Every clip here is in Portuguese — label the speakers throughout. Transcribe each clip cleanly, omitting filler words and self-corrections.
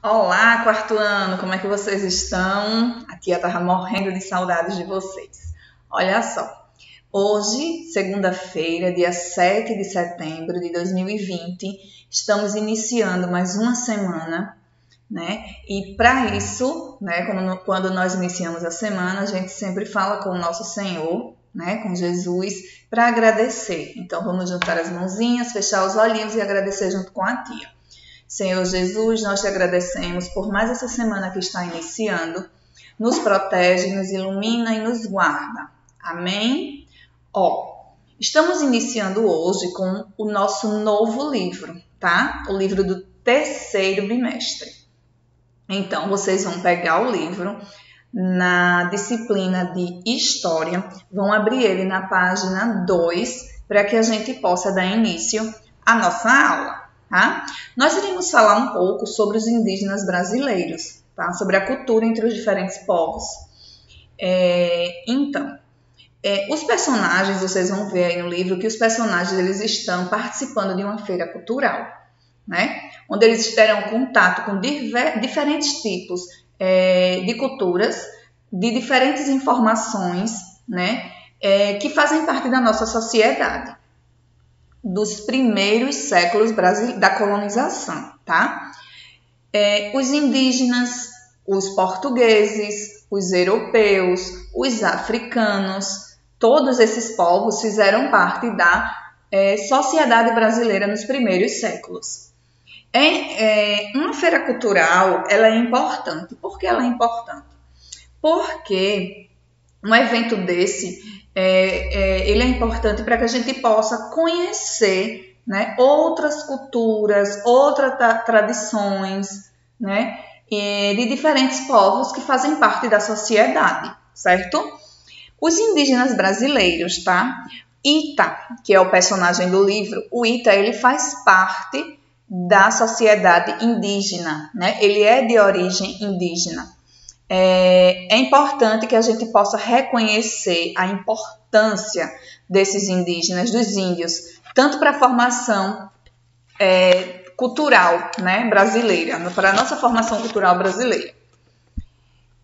Speaker 1: Olá, quarto ano, como é que vocês estão? A tia tava morrendo de saudades de vocês. Olha só, hoje, segunda-feira, dia 7 de setembro de 2020, estamos iniciando mais uma semana, né? E para isso, né, quando nós iniciamos a semana, a gente sempre fala com o nosso Senhor, né, com Jesus, para agradecer. Então, vamos juntar as mãozinhas, fechar os olhinhos e agradecer junto com a tia. Senhor Jesus, nós te agradecemos por mais essa semana que está iniciando. Nos protege, nos ilumina e nos guarda. Amém? Estamos iniciando hoje com o nosso novo livro, tá? O livro do terceiro bimestre. Então, vocês vão pegar o livro na disciplina de História, vão abrir ele na página 2 para que a gente possa dar início à nossa aula. Tá? Nós iremos falar um pouco sobre os indígenas brasileiros, tá? Sobre a cultura entre os diferentes povos. Os personagens, vocês vão ver aí no livro que os personagens eles estão participando de uma feira cultural, né? Onde eles terão contato com diferentes tipos de culturas, de diferentes informações, né? Que fazem parte da nossa sociedade dos primeiros séculos da colonização, tá? Os indígenas, os portugueses, os europeus, os africanos, todos esses povos fizeram parte da sociedade brasileira nos primeiros séculos. Uma feira cultural, ela é importante. Por que ela é importante? Porque um evento desse ele é importante para que a gente possa conhecer, né, outras culturas, outras tradições, né, de diferentes povos que fazem parte da sociedade, certo? Os indígenas brasileiros, tá? Ita, que é o personagem do livro, o Ita, ele faz parte da sociedade indígena, né? Ele é de origem indígena. É importante que a gente possa reconhecer a importância desses indígenas, dos índios, tanto para a formação cultural, né, brasileira, para a nossa formação cultural brasileira.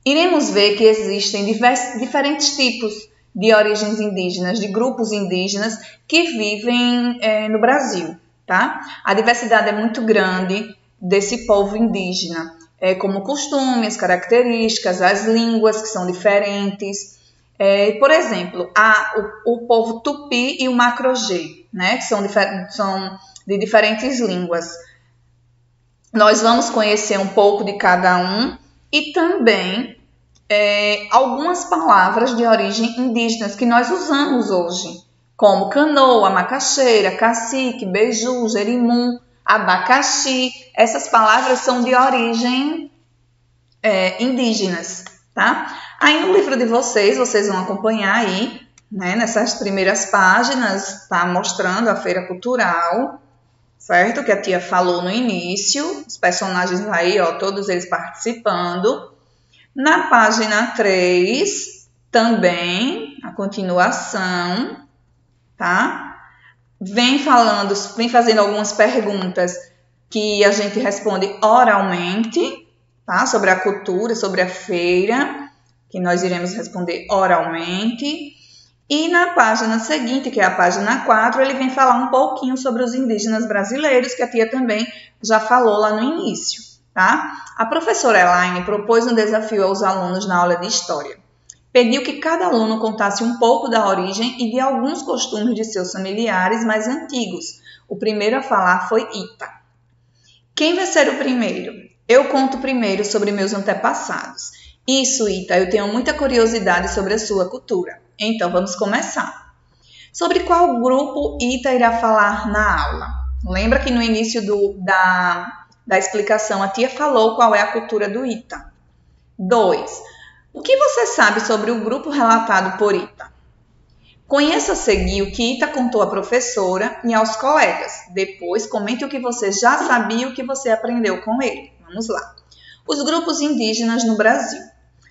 Speaker 1: Iremos ver que existem diferentes tipos de origens indígenas, de grupos indígenas que vivem no Brasil, tá? A diversidade é muito grande desse povo indígena. Como costumes, características, as línguas que são diferentes. Por exemplo, o povo tupi e o macro-gê, né, que são de diferentes línguas. Nós vamos conhecer um pouco de cada um e também algumas palavras de origem indígenas que nós usamos hoje, como canoa, macaxeira, cacique, beiju, jerimum, abacaxi. Essas palavras são de origem indígenas, tá? Aí no livro de vocês vão acompanhar aí, né, nessas primeiras páginas, tá mostrando a feira cultural, certo? Que a tia falou no início, os personagens aí, ó, todos eles participando. Na página 3, também, a continuação, tá? Vem fazendo algumas perguntas que a gente responde oralmente, tá? Sobre a cultura, sobre a feira, que nós iremos responder oralmente. E na página seguinte, que é a página 4, ele vem falar um pouquinho sobre os indígenas brasileiros, que a tia também já falou lá no início, tá? A professora Elaine propôs um desafio aos alunos na aula de História. Pediu que cada aluno contasse um pouco da origem e de alguns costumes de seus familiares mais antigos. O primeiro a falar foi Ita. Quem vai ser o primeiro? Eu conto primeiro sobre meus antepassados. Isso, Ita, eu tenho muita curiosidade sobre a sua cultura. Então, vamos começar. Sobre qual grupo Ita irá falar na aula? Lembra que no início da explicação a tia falou qual é a cultura do Ita. 2. O que você sabe sobre o grupo relatado por Ita? Conheça a seguir o que Ita contou à professora e aos colegas. Depois, comente o que você já sabia e o que você aprendeu com ele. Vamos lá. Os grupos indígenas no Brasil.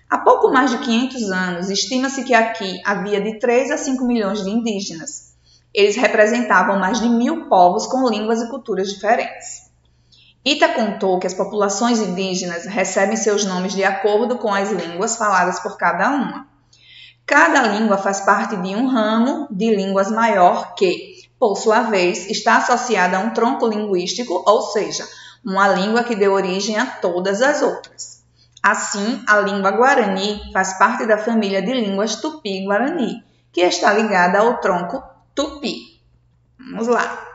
Speaker 1: Há pouco mais de 500 anos, estima-se que aqui havia de 3 a 5 milhões de indígenas. Eles representavam mais de 1.000 povos com línguas e culturas diferentes. Ita contou que as populações indígenas recebem seus nomes de acordo com as línguas faladas por cada uma. Cada língua faz parte de um ramo de línguas maior que, por sua vez, está associada a um tronco linguístico, ou seja, uma língua que deu origem a todas as outras. Assim, a língua guarani faz parte da família de línguas tupi-guarani, que está ligada ao tronco tupi. Vamos lá.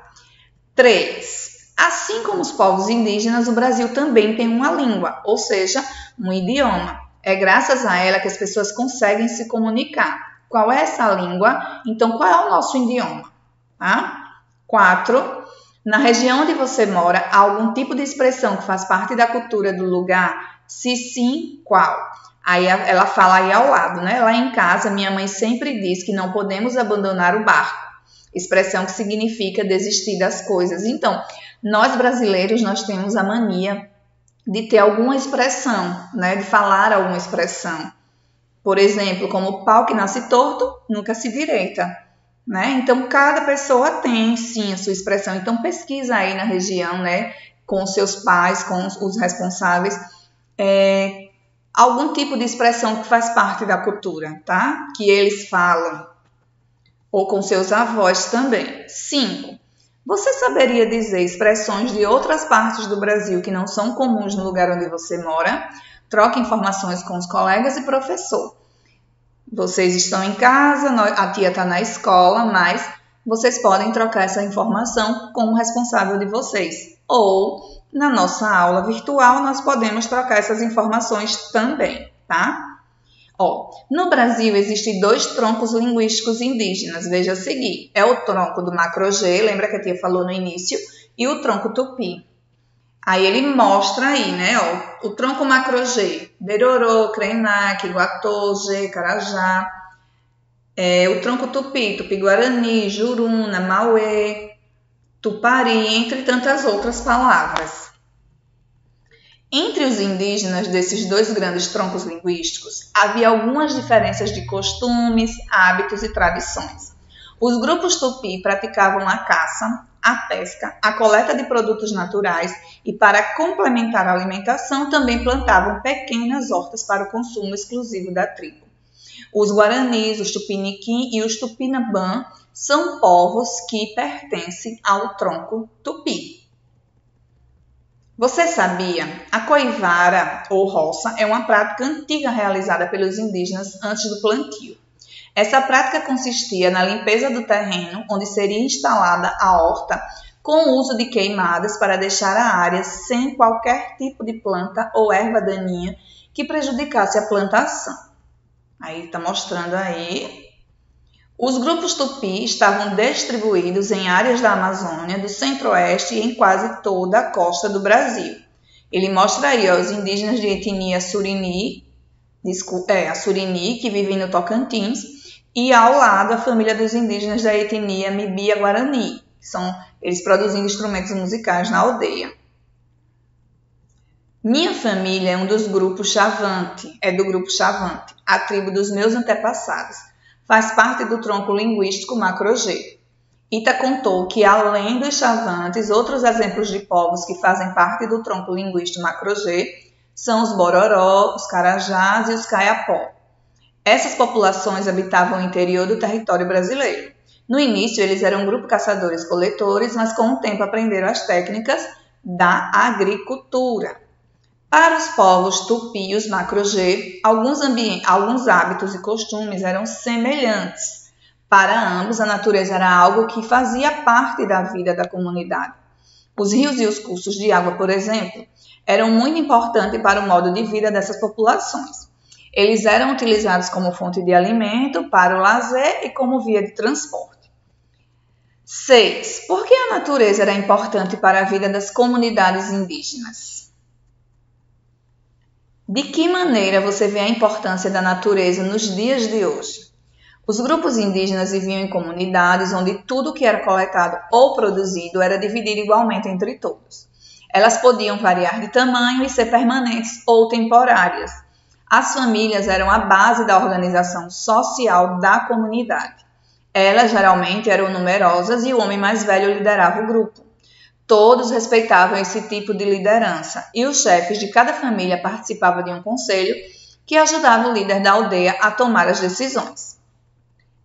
Speaker 1: 3. Assim como os povos indígenas, o Brasil também tem uma língua, ou seja, um idioma. É graças a ela que as pessoas conseguem se comunicar. Qual é essa língua? Então, qual é o nosso idioma? Tá? 4. Na região onde você mora, há algum tipo de expressão que faz parte da cultura do lugar? Se sim, qual? Aí ela fala aí ao lado, né? Lá em casa, minha mãe sempre diz que não podemos abandonar o barco. Expressão que significa desistir das coisas. Então, nós brasileiros, nós temos a mania de ter alguma expressão, né? De falar alguma expressão. Por exemplo, como pau que nasce torto, nunca se direita. Né? Então, cada pessoa tem, sim, a sua expressão. Então, pesquisa aí na região, né? Com os seus pais, com os responsáveis, algum tipo de expressão que faz parte da cultura, tá? Que eles falam. Ou com seus avós também. 5. Você saberia dizer expressões de outras partes do Brasil que não são comuns no lugar onde você mora? Troque informações com os colegas e professor. Vocês estão em casa, a tia está na escola, mas vocês podem trocar essa informação com o responsável de vocês. Ou, na nossa aula virtual, nós podemos trocar essas informações também, tá? No Brasil existem 2 troncos linguísticos indígenas, veja a seguir. É o tronco do Macro-G, lembra que a tia falou no início, e o tronco Tupi. Aí ele mostra aí, né, o tronco Macro-G, Berorô, Krenak, Iguatô, G, Carajá. O tronco Tupi, Tupi-Guarani, Juruna, Mauê, Tupari, entre tantas outras palavras. Entre os indígenas desses 2 grandes troncos linguísticos, havia algumas diferenças de costumes, hábitos e tradições. Os grupos tupi praticavam a caça, a pesca, a coleta de produtos naturais e, para complementar a alimentação, também plantavam pequenas hortas para o consumo exclusivo da tribo. Os guaranis, os tupiniquim e os tupinambã são povos que pertencem ao tronco tupi. Você sabia? A coivara, ou roça, é uma prática antiga realizada pelos indígenas antes do plantio. Essa prática consistia na limpeza do terreno, onde seria instalada a horta, com o uso de queimadas para deixar a área sem qualquer tipo de planta ou erva daninha que prejudicasse a plantação. Aí está mostrando aí. Os grupos tupi estavam distribuídos em áreas da Amazônia, do Centro-Oeste e em quase toda a costa do Brasil. Ele mostra aí os indígenas de etnia Surini, a Surini, que vivem no Tocantins, e ao lado a família dos indígenas da etnia Mibia-Guarani, que são eles produzindo instrumentos musicais na aldeia. Minha família é um dos grupos Chavante, do grupo Chavante, a tribo dos meus antepassados. Faz parte do tronco linguístico Macro-G. Ita contou que, além dos chavantes, outros exemplos de povos que fazem parte do tronco linguístico Macro-G são os Bororó, os Carajás e os Caiapó. Essas populações habitavam o interior do território brasileiro. No início, eles eram um grupo caçadores-coletores, mas com o tempo aprenderam as técnicas da agricultura. Para os povos tupi e os Macro-G, alguns hábitos e costumes eram semelhantes. Para ambos, a natureza era algo que fazia parte da vida da comunidade. Os rios e os cursos de água, por exemplo, eram muito importantes para o modo de vida dessas populações. Eles eram utilizados como fonte de alimento, para o lazer e como via de transporte. 6. Por que a natureza era importante para a vida das comunidades indígenas? De que maneira você vê a importância da natureza nos dias de hoje? Os grupos indígenas viviam em comunidades onde tudo que era coletado ou produzido era dividido igualmente entre todos. Elas podiam variar de tamanho e ser permanentes ou temporárias. As famílias eram a base da organização social da comunidade. Elas geralmente eram numerosas e o homem mais velho liderava o grupo. Todos respeitavam esse tipo de liderança e os chefes de cada família participavam de um conselho que ajudava o líder da aldeia a tomar as decisões.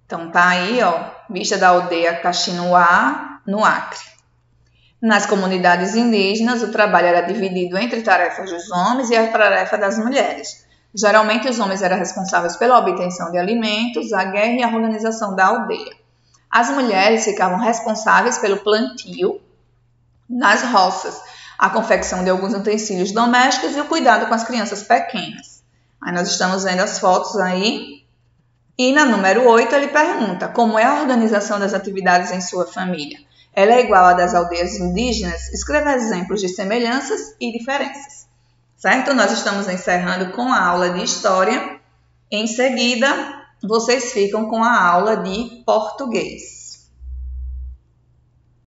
Speaker 1: Então tá aí, ó, vista da aldeia Caxinguá, no Acre. Nas comunidades indígenas, o trabalho era dividido entre tarefas dos homens e a tarefa das mulheres. Geralmente, os homens eram responsáveis pela obtenção de alimentos, a guerra e a organização da aldeia. As mulheres ficavam responsáveis pelo plantio nas roças, a confecção de alguns utensílios domésticos e o cuidado com as crianças pequenas. Aí nós estamos vendo as fotos aí. E na número 8 ele pergunta como é a organização das atividades em sua família. Ela é igual à das aldeias indígenas? Escreva exemplos de semelhanças e diferenças. Certo? Nós estamos encerrando com a aula de história. Em seguida, vocês ficam com a aula de português.